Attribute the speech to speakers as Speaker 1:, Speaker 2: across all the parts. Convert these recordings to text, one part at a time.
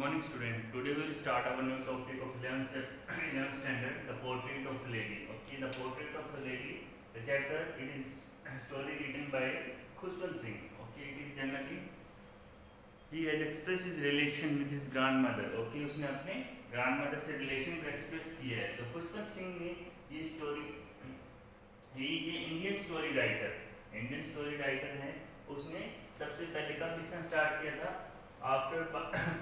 Speaker 1: morning student. Today we will start our new topic of 11th standard, the portrait of a lady. Okay, the portrait of a lady. The chapter, it is a story written by Khushwant Singh. Okay, it is generally he has expressed his relation with his grandmother. Okay, उसने अपने grandmother से relation को express किया है. तो खुशवंत सिंह ने ये story, ये Indian story writer है. उसने सबसे पहले कब लिखना स्टार्ट किया था? आफ्टर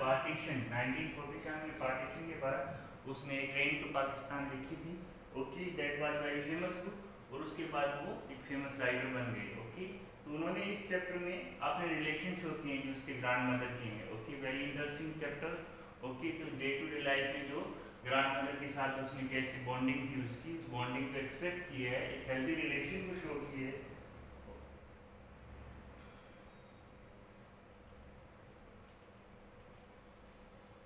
Speaker 1: पार्टीशन 1947 में पार्टीशन के बाद उसने ट्रेन टू पाकिस्तान लिखी थी. Okay, that was very famous book और उसके बाद वो एक फेमस राइटर बन गई. ओके, तो उन्होंने इस चैप्टर में अपने रिलेशन शो किए जो उसके ग्रैंड मदर के हैं. Okay, very interesting chapter. Okay, तो डे टू डे लाइफ में जो ग्रैंड मदर के साथ उसने कैसे बॉन्डिंग थी उसकी, उस बॉन्डिंग को एक्सप्रेस किया है, एक हेल्दी रिलेशन को शो किया है.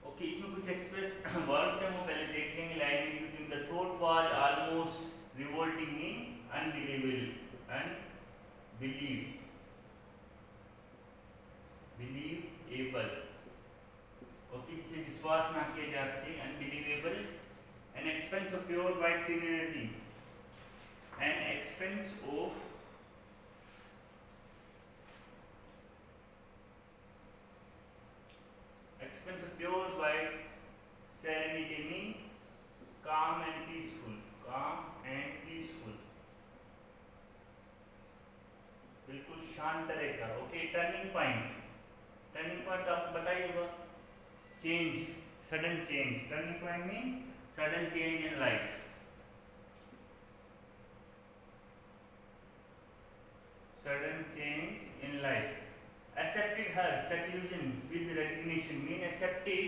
Speaker 1: ओके, इसमें कुछ एक्सप्रेस वर्ड्स हैं वो पहले देख लेंगे. Line using the thought was almost revolting mean unbelievable, believable. Okay, जिसे विश्वास ना किया जा सके. Unbelievable. N expanse of pure white scenery, N expanse of pure white serenity mean calm and peaceful. बिल्कुल शांत रहेगा. ओके, टर्निंग पॉइंट आपको बताइए होगा. Change, sudden change. Turning point mean sudden change in life. Accepted her seclusion with resignation mean accepted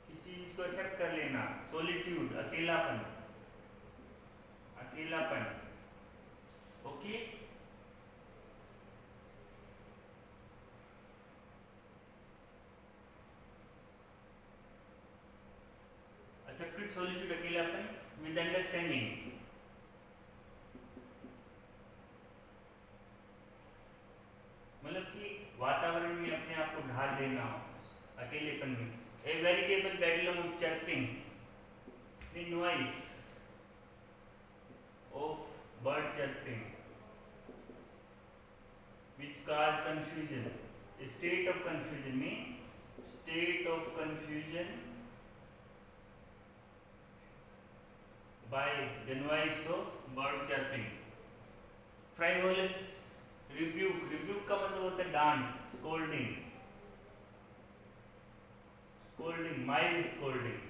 Speaker 1: किसी चीज को accept कर लेना. Solitude, अकेलापन. ओके, accepted solitude, अकेलापन with understanding. मतलब कि वातावरण में अपने आप को ढाल देना अकेलेपन में. A veritable bedlam of chirping, the noise of bird chirping which cause confusion. State of confusion by the noise of bird chirping. Frivolous rebuke का मतलब होता है डांट, स्कोल्डिंग, माइल्ड स्कोल्डिंग.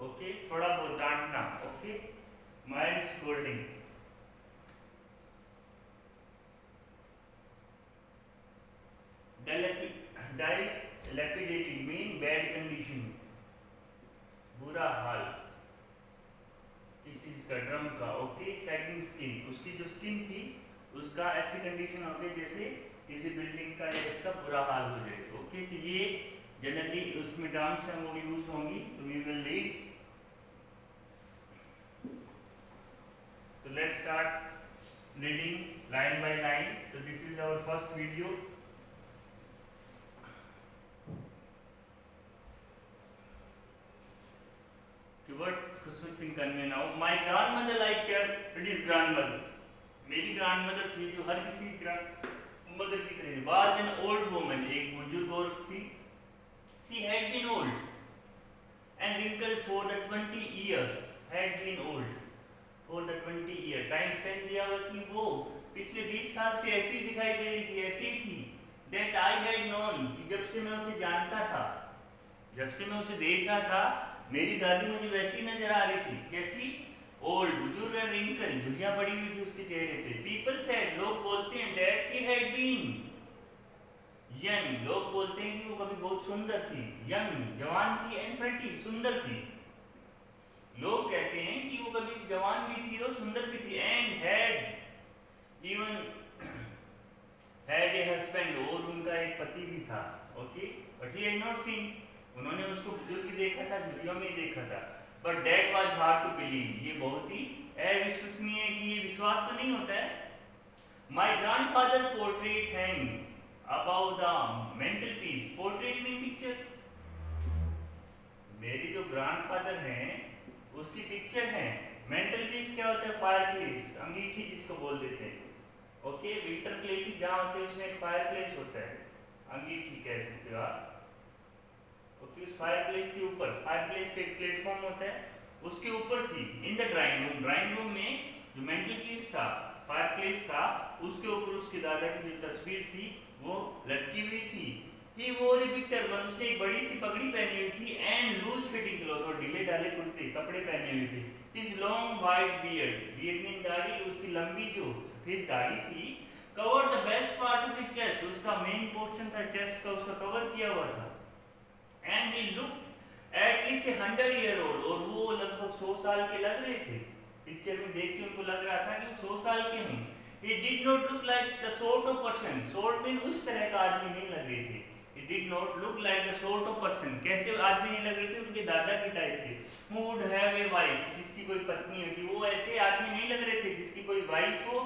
Speaker 1: ओके, थोड़ा बहुत डांटना. Okay, mild scolding. Dilapidated mean bad condition, बुरा हाल किसी चीज का, ड्रम का. ओके, सैगिंग स्किन, उसकी जो स्किन थी उसका ऐसी कंडीशन हो गई जैसे किसी बिल्डिंग का या इसका बुरा हाल हो जाए. ओके, तो ये जनरली उसमें टर्म्स हैं वो यूज होंगी. तो वी विल रीड. तो let's start reading line by line. तो this is our first video. What Khushwant Singh convey now. My grandmother like it is grandmother. मेरी ग्रैंडमदर थी जो हर किसी ग्रैंडमदर की तरह. वाज एन ओल्ड वुमन, एक बुजुर्ग औरत थी. She had been old and wrinkled for the 20 year. Had been old for the 20 year. Time spend दिया हुआ कि वो पिछले 20 साल से ऐसी दिखाई दे रही थी, ऐसी थी. दैट आई हैड नोन, कि जब से मैं उसे जानता था, जब से मैं उसे देख रहा था, मेरी दादी मुझे वैसी नजर आ रही थी. कैसी? ओल्ड, बुजुर्ग. एंड रिंकल, झुर्रियां पड़ी हुई थी उसके चेहरे पे. पीपल सेड, लोग बोलते हैं, that she had been young, लोग बोलते हैं कि वो कभी बहुत सुंदर थी. यंग, जवान थी. एंड प्रिटी, सुंदर थी. लोग कहते हैं कि वो कभी जवान भी थी और सुंदर भी थी. And had even had a husband, और उनका एक पति भी था. Okay, but he had not seen, उन्होंने उसको बुजुर्ग देखा था, झुर्रियों में देखा था. But that was hard to believe, ये बहुत ही अविश्वसनीय है कि ये विश्वास तो नहीं होता है. My grandfather portrait hang about the mental peace, portrait में पिक्चर। मेरी जो ग्रैंडफादर हैं उसकी पिक्चर है। मेंटल पीस क्या होता है? फायर प्लेस, अंगीठी जिसको बोल देते हैं। ओके, विंटर प्लेसेस जहाँ होते हैं उसमें एक फायर प्लेस होता है, अंगीठी कह सकते हो आप। ओके, उस फायर प्लेस के ऊपर, फायर प्लेस का एक प्लेटफॉर्म होता है, उसके ऊपर थी in the drawing room. Drawing room में जो मेंटल पीस था, फायर प्लेस था, उसके ऊपर उसके दादा की जो तस्वीर थी वो लटकी हुई थी। He wore a big turban, उसने एक बड़ी सी पगड़ी पहनी हुई थी, and loose fitting clothes, और ढीले ढाले कुर्ते कपड़े पहने हुए थे। His long white beard, beard mean दाढ़ी, उसकी लंबी जो सफेद दाढ़ी थी, covered the best part of his chest, उसका मेन पोर्शन था चेस्ट का, उसका कवर किया हुआ था। And he looked at least 100 year old, और वो लगभग 100 साल के लग रहे थे। पिक्चर में देख के उनको लग रहा था कि वो 100 साल के हों। He did not look like the sort of person, sort mean उस तरह का आदमी नहीं लग रहे थे। He did not look like the sort of person, कैसे आदमी नहीं लग रहे थे? उनके दादा के टाइप के। Who would have a wife, जिसकी कोई पत्नी होगी। वो ऐसे आदमी नहीं लग रहे थे जिसकी कोई वाइफ हो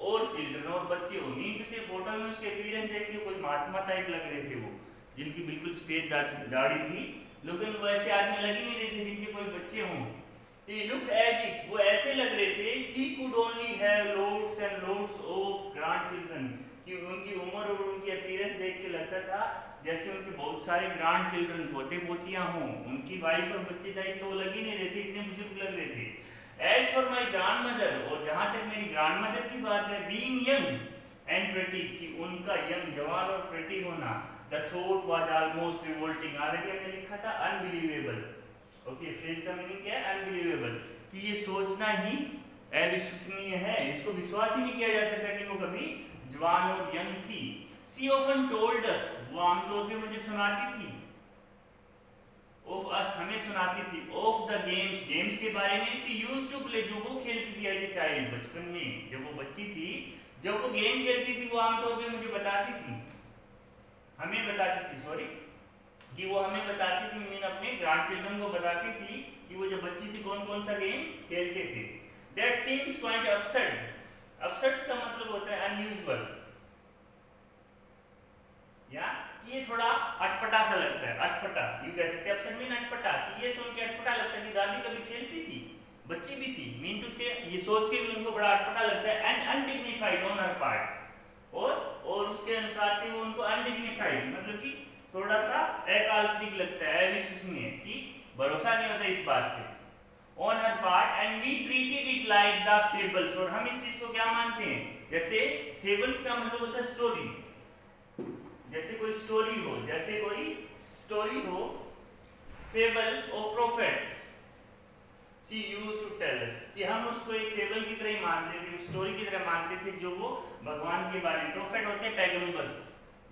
Speaker 1: और चिल्ड्रन और बच्चे हो। मीन से फोटो में उसके अपीयरेंस देख के कोई महात्मा टाइप लग रहे थे वो, जिनकी बिल्कुल सफेद दाढ़ी थी, लेकिन वो ऐसे आदमी लग ही नहीं रहे थे जिनके कोई बच्चे हों। He looked as if, वो ऐसे लग रहे थे, he could only have loads and loads of grandchildren, कि उनकी उम्र और उनकी अपीयरेंस देख के लगता था जैसे उनके बहुत सारे ग्रांड चिल्ड्रन, पोते पोतियां हों। उनकी वाइफ और बच्चे टाइप तो लग ही नहीं रहे थे, इतने बुजुर्ग लग रहे थे। As for my grandmother, और जहाँ तक मेरी ग्रैंडमदर की बात है, being young and pretty, कि उनका यंग, जवान और प्रेटी होना, the thought was almost revolting, already हमने लिखा था unbelievable। ओके, फ्रेज का मीनिंग क्या है? अनबिलीवेबल, कि ये सोचना ही अविश्वसनीय है, इसको विश्वास ही नहीं किया जा सकता कि वो कभी जवान और यंग थी। She often told us, वो आमतौर पे मुझे सुनाती थी, of us, हमें सुनाती थी, of the games, गेम्स के बारे में। She used to play, जो वो खेलती थी एज ए चाइल्ड, बचपन में जब वो बच्ची थी, जब वो गेम खेलती थी, वो आमतौर पे मुझे बताती थी, हमें बताती थी, सॉरी, कि वो हमें बताती थी, मीन अपने ग्रैंड चिल्ड्रन को बताती थी कि वो जब बच्ची थी कौन कौन सा गेम खेलते थे। That seems quite absurd, absurd का मतलब होता है unusual, या ये थोड़ा अटपटा सा लगता है, अटपटा यू कह सकते हैं, absurd मीन अटपटा, कि ये सुन के अटपटा लगता है कि दादी कभी खेलती थी, बच्ची भी थी, मीन टू से ये सोच के भी उनको बड़ा अटपटा लगता है। And undignified on her part, और उसके अनुसार से वो उनको undignified मतलब कि थोड़ा सा अकाल्पनिक लगता है, अविश्वसनीय, कि भरोसा नहीं होता इस बात पे। On her part, and we treated it like the fables, और हम इस चीज को क्या मानते हैं? जैसे fables का मतलब होता है स्टोरी, जैसे कोई स्टोरी हो, जैसे कोई स्टोरी हो, फेबल और prophet, she used to tell us, कि हम उसको एक फेबल की तरह ही मानते थे, स्टोरी की तरह मानते थे, जो वो भगवान के बारे में। प्रोफेट होते हैं पैगंबर्स,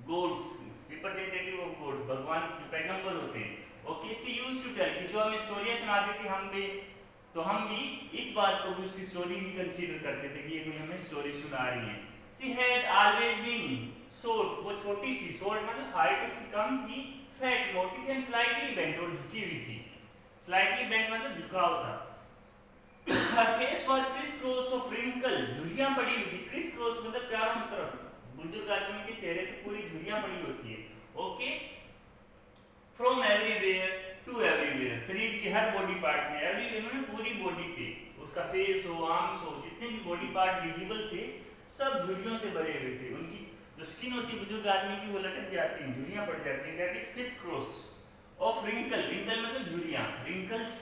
Speaker 1: गॉड्स, रिप्रेजेंटेटिव ऑफ गॉड, भगवान के पैगंबर होते हैं। Okay, she used to tell, कि जो हमें स्टोरियां सुनाती थी, हम भी इस बात को भी उसकी स्टोरी ही कंसीडर करते थे कि ये कोई हमें स्टोरी सुना रही है। She had always been short, वो छोटी थी, short मतलब हाइट उसकी कम थी, fat मोटी थी, slightly bent और झुकी हुई थी, slightly bent मतलब झुकाव था। Her face was criss-cross of wrinkle, झुर्रियां पड़ी हुई थी, criss-cross मतलब चारों तरफ, बुजुर्ग आदमी के चेहरे पे पूरी झुर्रियां पड़ी होती है। Okay, from everywhere to everywhere, शरीर के हर बॉडी पार्ट में, एवरीवेयर में पूरी बॉडी पे, उसका फेस हो, आर्म्स हो, जितने भी बॉडी पार्ट विजिबल थे सब झुर्रियों से भरे हुए थे। उनकी जो स्किन होती है बुजुर्ग आदमी की, वो लटक जाती है, झुर्रियां पड़ जाती हैं, that is criss cross of wrinkle, wrinkle मतलब झुर्रियां, रिंकल्स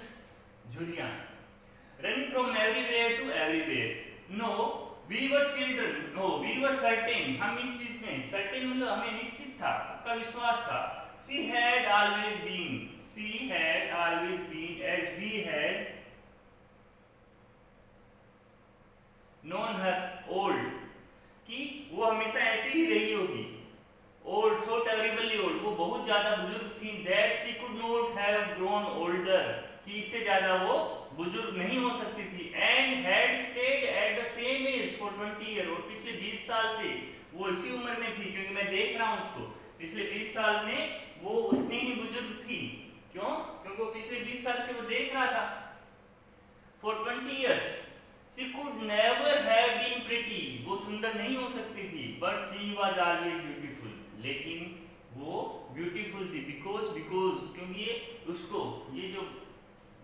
Speaker 1: झुर्रियां। Running from everywhere to everywhere, no we were children, no we were certain, हम इस चीज में, सर्टेन मतलब हमें निश्चित था, आपका विश्वास था। She had always been, as we had known her old, कि वो हमेशा ऐसी ही रही होगी, old, so terribly old, वो बहुत ज्यादा बुजुर्ग थी, that she could not have grown older, कि इससे ज्यादा वो बुजुर्ग नहीं हो सकती थी, and had stayed at the same age for 20 years, और पिछले 20 साल से वो इसी उम्र में थी, क्योंकि मैं देख रहा हूँ उसको, पिछले 20 साल में वो उतनी ही बुजुर्ग थी। क्यों? क्योंकि वो पिछले 20 साल से वो देख रहा था। For 20 years, she could never have been pretty, वो सुंदर नहीं हो सकती थी, but she was always beautiful, लेकिन वो ब्यूटीफुल थी बिकॉज क्योंकि ये जो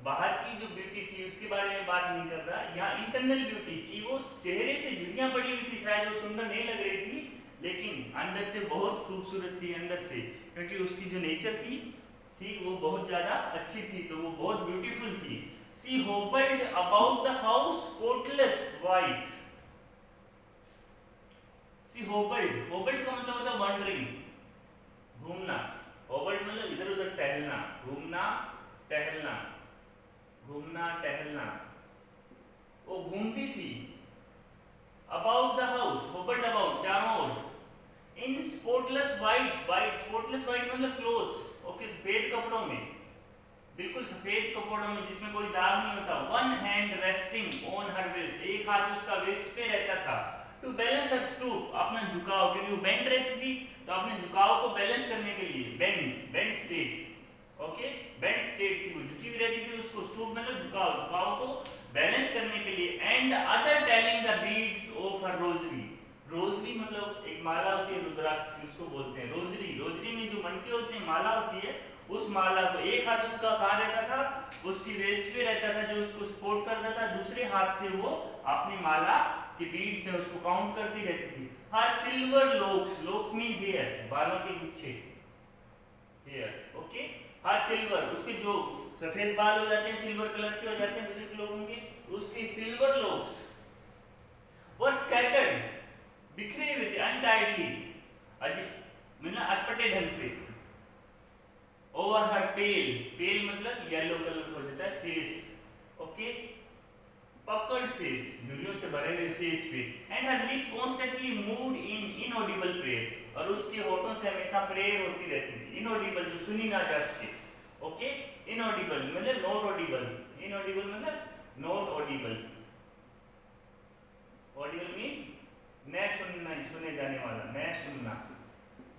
Speaker 1: बाहर की जो ब्यूटी थी उसके बारे में बात नहीं कर रहा, यहाँ इंटरनल ब्यूटी कि वो चेहरे से झुर्रियां पड़ी हुई थी, शायद वो सुंदर नहीं लग रही थी लेकिन अंदर से बहुत खूबसूरत थी अंदर से, क्योंकि उसकी जो नेचर थी वो बहुत ज्यादा अच्छी थी, तो वो बहुत ब्यूटीफुल थी। She hovered about the house spotless white. She hovered का मतलब होता है वंडरिंग, घूमना। होवर्ड मतलब इधर उधर टहलना, घूमना टहलना, घूमना टहलना। वो घूमती थी। About the house, hovered about चारों ओर। इन स्पॉटलेस वाइट, स्पॉटलेस वाइट मतलब क्लोथ्स, ओके, सफेद कपड़ों में, बिल्कुल सफेद कपड़ों में जिसमें कोई दाग नहीं होता। One hand resting on her waist, एक हाथ उसका वेस्ट पे रहता था। टू बैलेंस हर स्टूप, अपना झुकाव, क्योंकि वो बेंड रहती थी तो अपने झुकाव को बैलेंस करने के लिए, bend state, okay, bend state थी, वो झुकी हुई रहती थी, उसको स्टूप मतलब झुकाव को बैलेंस करने के लिए। And other telling the beads of her rosary, rosary मतलब एक माला होती है रुद्राक्ष की, उसको बोलते हैं रोजरी में जो मनके होते हैं, माला होती है, उस माला को एक हाथ उसका कहाँ रहता था, उसकी वेस्ट पे रहता था जो उसको सपोर्ट करता था, दूसरे हाथ से वो अपनी माला की बीड से उसको काउंट करती रहती थी। हर सिल्वर लोक्स मीन हेयर, बालों के गुच्छे, हेयर, ओके। हर सिल्वर, उसके जो सफेद बाल हो जाते हैं सिल्वर कलर के हो जाते हैं बुजुर्ग लोगों के, उसके सिल्वर लोक्स वर स्कैटर्ड, बिखरे हुए थे, अनटाइडली, मतलब अटपटे ढंग से। ओवर हर पेल मतलब येलो कलर हो जाता है फेस, ओके, पकड़ फेस, झुर्रियों से भरे हुए फेस पे। And her lip constantly moved in inaudible prayer, और उसके होठों से हमेशा प्रेयर होती रहती थी। इनऑडिबल जो सुनी ना जा सके, ओके, इनऑडिबल मतलब नॉट ऑडिबल, इनऑडिबल मतलब नॉट ऑडिबल, ऑडिबल मीन न सुनना, सुने जाने वाला, न सुनना,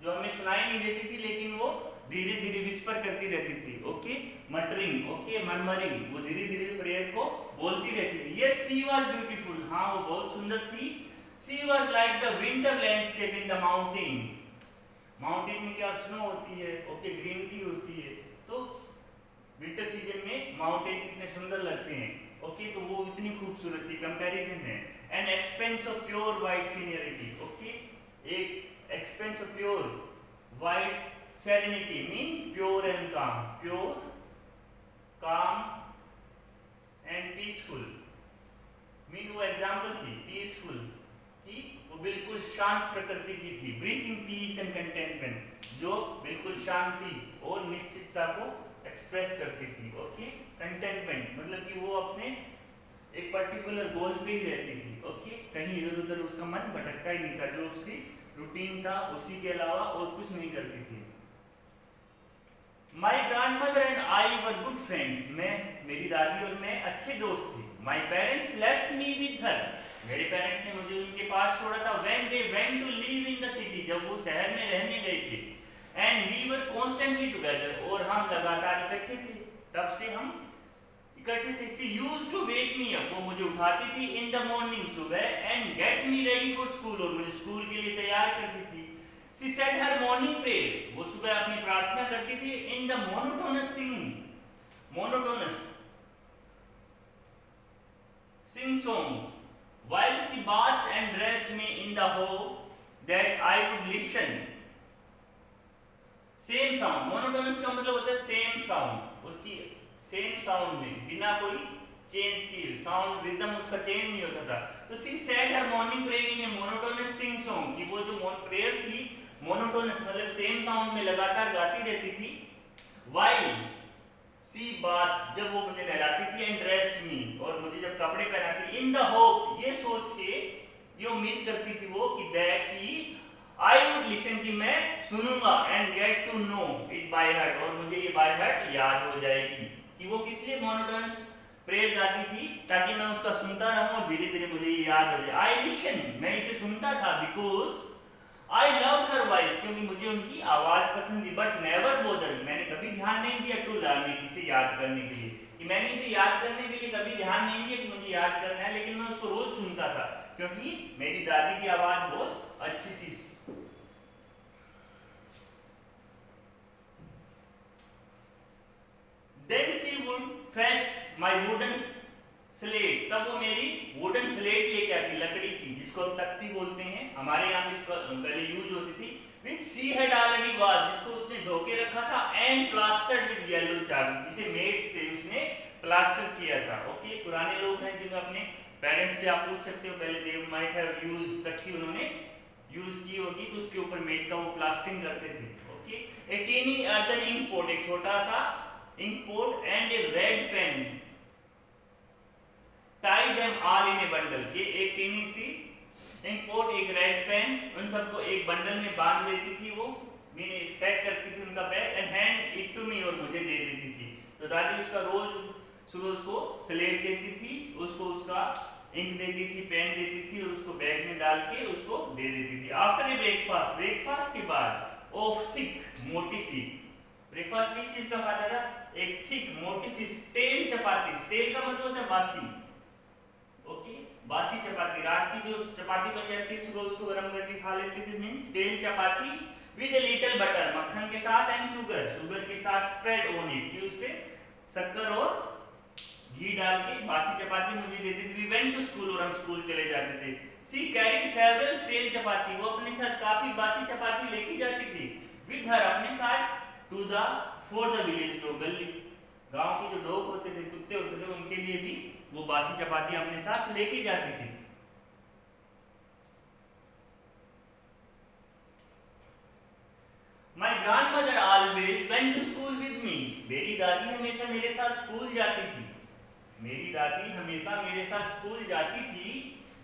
Speaker 1: जो हमें सुनाई नहीं देती थी लेकिन वो धीरे धीरे विस्पर करती रहती थी, ओके, मटरिंग, ओके, मरमरिंग, वो धीरे धीरे प्रेयर को बोलती रहती थी। यस शी वाज ब्यूटीफुल, हाँ वो बहुत सुंदर थी। She was like the winter landscape in the mountain, mountain में क्या स्नो होती है, ओके, ग्रीनरी होती है, तो विंटर सीजन में माउंटेन कितने सुंदर लगते हैं, ओके, तो वो इतनी खूबसूरत थी, कंपैरिजन है। An expanse of pure white seniority, okay, एक expanse of pure white serenity mean pure and calm, pure, calm and peaceful, mean वो एग्जाम्पल थी पीसफुल की, वो बिल्कुल शांत प्रकृति की थी। ब्रीथिंग पीस एंड कंटेंटमेंट, जो बिल्कुल शांति और निश्चितता को एक्सप्रेस करती थी, ओके। कंटेंटमेंट मतलब कि वो अपने एक पर्टिकुलर गोल पे ही रहती थी, ओके, कहीं इधर उधर उसका मन भटकता ही नहीं था, जो उसकी रूटीन था उसी के अलावा और कुछ नहीं करती थी। My grandmother and I were good friends, मेरी दादी और मैं अच्छे दोस्त थे। My parents left me with her, मेरे पेरेंट्स ने मुझे उनके पास छोड़ा था। When they went to live in the city, जब वो शहर में रहने गए थे। And we were constantly together, और हम लगातार इकट्ठे थे, तब से हम इकट्ठे थे। She used to wake me up, वो मुझे उठाती थी इन द मॉर्निंग सुबह, and get me ready for school, और मुझे स्कूल के लिए तैयार करती थी। She said her morning prayer, वो सुबह अपनी प्रार्थना करती थी in the monotonous singsong, while she bathed and dressed me in the hope that I would listen. Same sound, monotonous का मतलब होता है सेम साउंड, उसकी सेम साउंड में बिना कोई चेंज किए, साउंड रिदम उसका चेंज नहीं होता था। तो she said her morning prayer in A monotonous sing song, कि वो जो प्रेयर थी मोनोटोनस मतलब सेम साउंड में लगातार गाती रहती थी। while सी बात, जब वो मुझे नहलाती थी, एंड ड्रेस्ड मी, और मुझे जब कपड़े पहनाती, इन द होप, ये सोच के, ये उम्मीद करती थी वो कि दैट की आई वुड लिसन, कि मैं सुनूंगा, and get to know it by heart, और मुझे ये बाय हार्ट याद हो जाएगी। कि वो किस लिए मोनोटोनस प्रेयर गाती थी, ताकि मैं उसका सुनता रहूं और धीरे धीरे मुझे ये याद हो जाए। आई लिसन, मैं इसे सुनता था, because I loved her voice, क्योंकि मुझे उनकी आवाज पसंद थी। बट नेवर बोदर, मैंने कभी ध्यान नहीं दिया टू लर्न इट, इसे याद करने के लिए, कि मैंने इसे याद करने के लिए कभी ध्यान नहीं दिया कि मुझे याद करना है, लेकिन मैं उसको रोज सुनता था, क्योंकि मेरी दादी की आवाज बहुत अच्छी थी। फेच माई वुडन स्लेट, तब वो मेरी वुडन स्लेट लेके आती, लकड़ी की, जिसको हम तख्ती बोलते हैं, हमारे यहाँ इसका पहले यूज होती थी, which she had already washed, जिसको उसने धो के रखा था, and plastered with yellow chalk, जिसे मेट से उसने प्लास्टर किया था। ओके, पुराने लोग हैं जिन्होंने अपने पेरेंट्स से आप पूछ सकते हो, पहले दे माइट हैव यूज तख्ती उन्होंने यूज की होगी, तो उसके ऊपर मेट का वो प्लास्टिंग करते थे। Okay, a tiny earthen ink pot, एक छोटा सा ink pot, and a red pen, tie them all in a bundle, के एक टीनी सी इंक पोट, एक रेड पेन, उन सबको एक बंडल में बांध देती थी, वो मीने पैक करती थी उनका bag, and hand it to me, और मुझे दे देती थी। तो दादी उसका रोज सुबह उसको स्लेट देती थी, उसको उसका इंक देती थी, पेन देती थी, और उसको बैग में डाल के उसको दे देती थी। आफ्टर ए ब्रेकफास्ट, ब्रेकफास्ट के बाद ऑफ थिक, मोटी सी, ब्रेकफास्ट किस चीज का खाता था? एक थिक मोटी सी स्टेल चपाती, स्टेल का मतलब होता है बासी। ओके, बासी चपाती, रात की जो चपाती बन जाती है सुबह उसको गरम करके खा लेते थे, mean stale chapati with a little butter, मक्खन के साथ, एंड शुगर, शुगर के साथ स्प्रेड ऑन इट, कि उस पे शक्कर और घी डाल के बासी चपाती मुझे देती थी। वी वेंट टू स्कूल, और हम स्कूल चले जाते थे। सी कैरिंग सेवरल स्टेल चपाती, वो अपने साथ काफी बासी चपाती लेके जाती थी, विद हर, अपने साथ, to the for the village dog, गली गांव के जो डॉग होते थे, कुत्ते होते थे, उनके लिए भी वो बासी चपाती अपने साथ लेके जाती थी। My grandmother always went to school with me, मेरी दादी हमेशा मेरे साथ स्कूल जाती थी, मेरी दादी हमेशा मेरे साथ स्कूल जाती थी,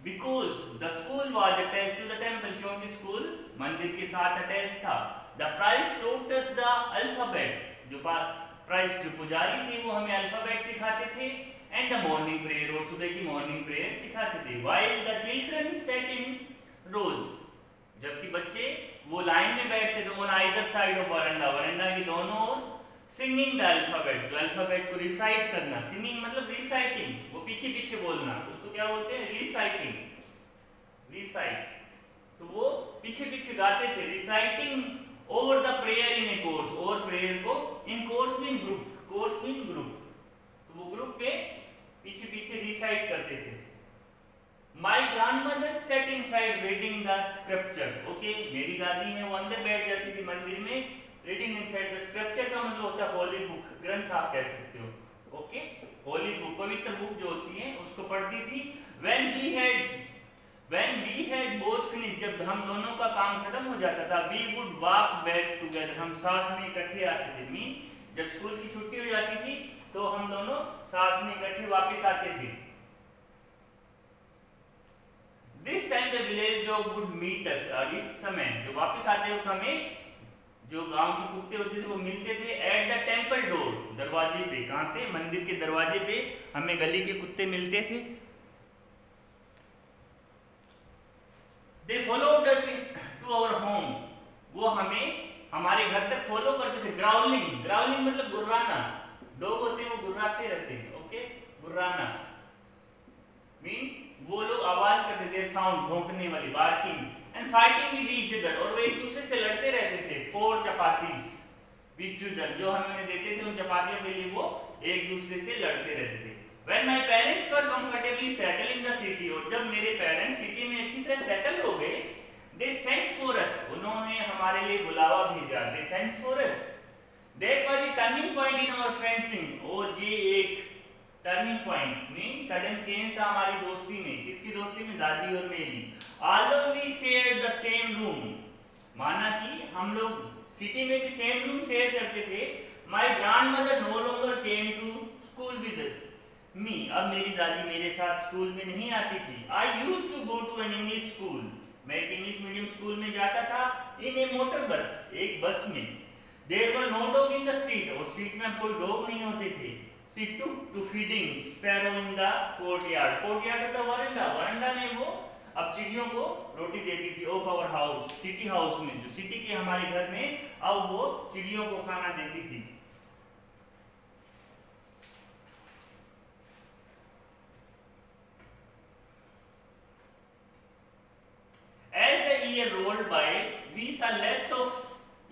Speaker 1: because the school was attached to the temple, क्योंकि स्कूल मंदिर के साथ अटैच था। The priest taught us the alphabet, जो प्राइस्ट जो पुजारी थे वो हमें अल्फाबेट सिखाते थे, एंड द मॉर्निंग प्रेयर, और सुबह की मॉर्निंग प्रेयर सिखाते थे। व्हाइल द चिल्ड्रन सेट इन रोज, जबकि बच्चे वो लाइन में बैठते थे, ऑन आइदर साइड ऑफ वरांडा, वरांडा के दोनों ओर, सिंगिंग द अल्फाबेट, जो अल्फाबेट को रिसाइट करना, सिंगिंग मतलब रिसाइटिंग, वो पीछे पीछे बोलना, उसको क्या बोलते हैं? रिसाइटिंग, रिसाइट, तो वो पीछे पीछे गाते थे, reciting over the prayer in a chorus, और प्रेयर को in chorus mean group, chorus mean group, तो वो ग्रुप पे पीछे पीछे रिसाइट करते थे। My grandmother sat inside reading the scripture, okay, मेरी दादी है वो अंदर बैठ जाती थी मंदिर में, रीडिंग इनसाइड द स्क्रिप्चर का मतलब होता है होली बुक, ग्रंथ आप कह सकते हो। ओके, होली बुक, पवित्र बुक जो होती है उसको पढ़ती थी। When we had both finish, जब हम दोनों का काम खत्म हो जाता था, we would walk back together, हम साथ में इकट्ठे आते थे, मीन जब स्कूल की छुट्टी हो जाती थी तो हम दोनों साथ में इकट्ठे वापस आते थे। This time the village dog would meet us, और इस समय जो वापस आते वक्त हमें जो गांव के कुत्ते होते थे वो मिलते थे एट द टेंपल डोर, दरवाजे पे, कहां पे? मंदिर के दरवाजे पे हमें गली के कुत्ते मिलते थे। They followed us to our home, वो हमें हमारे घर तक फॉलो करते थे। ग्राउलिंग, ग्राउलिंग मतलब गुर्राना, डॉग होते हैं वो गुर्राते रहते हैं। ओके, गुर्राना मीन वो लोग आवाज करते थे, साउंड, भौंकने वाली, barking, and fighting with each other, और वो एक दूसरे से लड़ते रहते थे। For chapatis with each other, जो हमें उन्हें देते थे उन चपातियों के लिए वो एक दूसरे से लड़ते रहते थे। When my parents were comfortably settled in the city, और जब मेरे पेरेंट्स सिटी में अच्छी तरह सेटल हो गए, they sent for us, उन्होंने हमारे लिए बुलावा भेजा, they sent for us, that was a turning point in our friendship, और ये एक turning point mean sudden change था हमारी दोस्ती में। किसकी दोस्ती में? दादी और मेरी। Although we shared the same room, माना कि हम लोग सिटी में भी सेम रूम शेयर करते थे, my grandmother no longer came to school with मी, अब मेरी दादी मेरे साथ स्कूल में नहीं आती थी। I used to go to an English school, मैं एक इंग्लिश मीडियम स्कूल में जाता था, in a motor bus, एक बस में। There were no dog in the street, और स्ट्रीट में अब कोई डॉग नहीं होते थे। She took to feeding sparrow in the courtyard, courtyard होता वरांडा, वरांडा में वो अब चिड़ियों को रोटी देती थी। Of our house, city house में, जो सिटी के हमारे घर में, अब वो चिड़ियों को खाना देती थी। As the year rolled by, we saw less of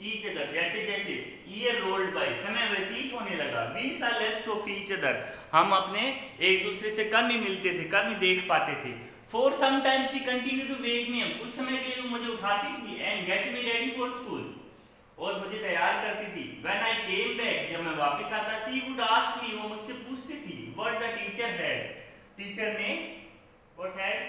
Speaker 1: each other, जैसे जैसे ईयर रोल्ड बाय, समय व्यतीत होने लगा, we saw less of each other, हम अपने एक दूसरे से कम ही मिलते थे, कम ही देख पाते थे। For some time she continued to wake me up, कुछ समय के लिए वो मुझे उठाती थी, and get me ready for school, और मुझे तैयार करती थी। When I came back, जब मैं वापस आता, she would ask me, वो मुझसे पूछती थी, what the teacher had, teacher ने what had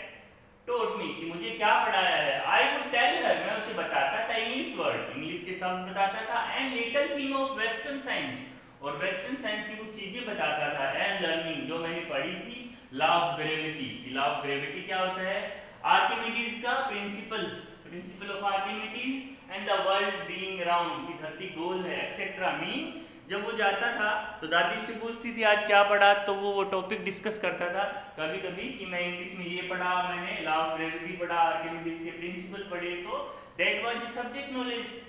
Speaker 1: told me, कि मुझे क्या पढ़ाया है। I would tell her, मैं उसे बताता था इंग्लिश वर्ड, इंग्लिश के शब्द बताता था, and little thing of western science, और वेस्टर्न साइंस की कुछ चीजें बताता था, एंड लर्निंग, जो मैंने पढ़ी थी, law of gravity, law of gravity क्या होता है, आर्किमिडीज का principle of Archimedes, and the world being round, की धरती गोल है, एक्सेट्रा। मीन जब वो जाता था तो दादी से पूछती थी आज क्या पढ़ा, तो वो टॉपिक डिस्कस करता था कभी कभी कि मैं इंग्लिश में ये पढ़ा, मैंने लॉ ऑफ ग्रेविटी पढ़ा, आर्किमिडीज के प्रिंसिपल पढ़े, तो that was the subject knowledge.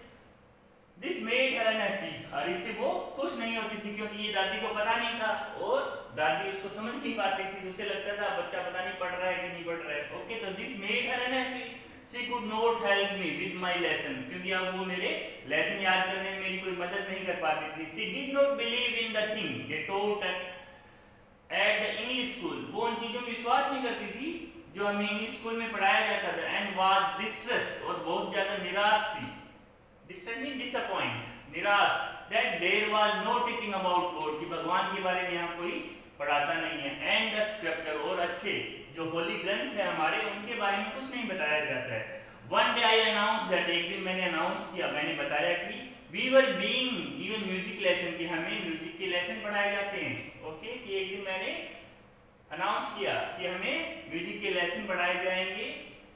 Speaker 1: This made her unhappy, और इससे वो खुश नहीं होती थी क्योंकि ये दादी को पता नहीं था और दादी उसको समझ नहीं पाती थी, उसे लगता था बच्चा पता नहीं पढ़ रहा है कि नहीं पढ़ रहा है। ओके, तो this made her unhappy, she could not help me with my lesson, क्योंकि अब वो मेरे लेसन याद करने में मेरी कोई मदद नहीं कर पाती थी। She did not believe in the thing they taught at the English school, वो उन चीजों में विश्वास नहीं करती थी जो हमें इंग्लिश स्कूल में पढ़ाया जाता था, and was distressed, और बहुत ज्यादा निराश थी। डिसअपॉइंट, निराश, that there was no teaching about God, कि भगवान के बारे में यहाँ कोई पढ़ाता नहीं है, and the scripture, और अच्छे जो होली ग्रंथ है हमारे, उनके बारे में कुछ नहीं बताया जाता है। One day I announced that, एक दिन मैंने अनाउंस किया, मैंने बताया कि we were being given music lesson, कि हमें म्यूजिक के लेसन पढ़ाए जाते हैं। ओके, कि एक दिन मैंने अनाउंस किया कि हमें म्यूजिक के लेसन पढ़ाए जाएंगे।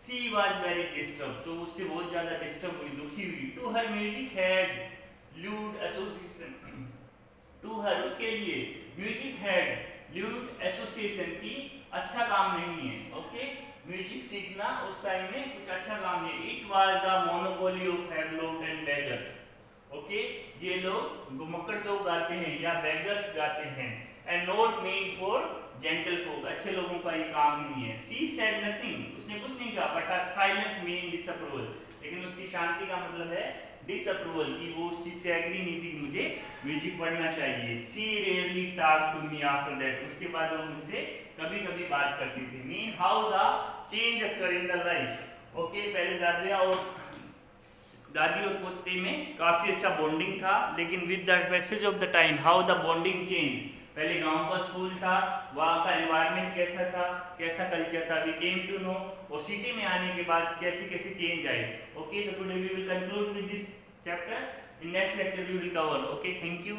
Speaker 1: She was very disturbed, तो उससे बहुत ज़्यादा डिस्टर्ब हुई, दुखी हुई। To her music had lewd association, to her, उसके लिए म्यूजिक had lewd association की अच्छा काम नहीं है। ओके, म्यूजिक सीखना उस टाइम में कुछ अच्छा काम नहीं। It was the monopoly of Havelock and beggars, okay, ये लोग घुमक्कड़ लोग गाते हैं या beggars गाते हैं, and not meant for gentle folk, अच्छे लोगों का ये काम नहीं है। She said nothing, उसने कुछ नहीं कहा, but her silence meant disapproval, लेकिन उसकी शांति का मतलब है disapproval, कि वो उस चीज से एग्री नहीं थी कि मुझे म्यूजिक पढ़ना चाहिए। She rarely talked to me after that, उसके बाद वो मुझसे कभी-कभी बात करती थी। Mean how the change occur in the life, okay, पहले दादी और पोते में काफी अच्छा बॉन्डिंग था, लेकिन with the passage of the time how the bonding change, पहले गांव का स्कूल था, वहाँ का एनवायरनमेंट कैसा था, कैसा कल्चर था, वी केम टू नो, और सिटी में आने के बाद कैसे कैसे चेंज आए। ओके, तो today we will conclude with this chapter, in next lecture we will cover. Okay, thank you.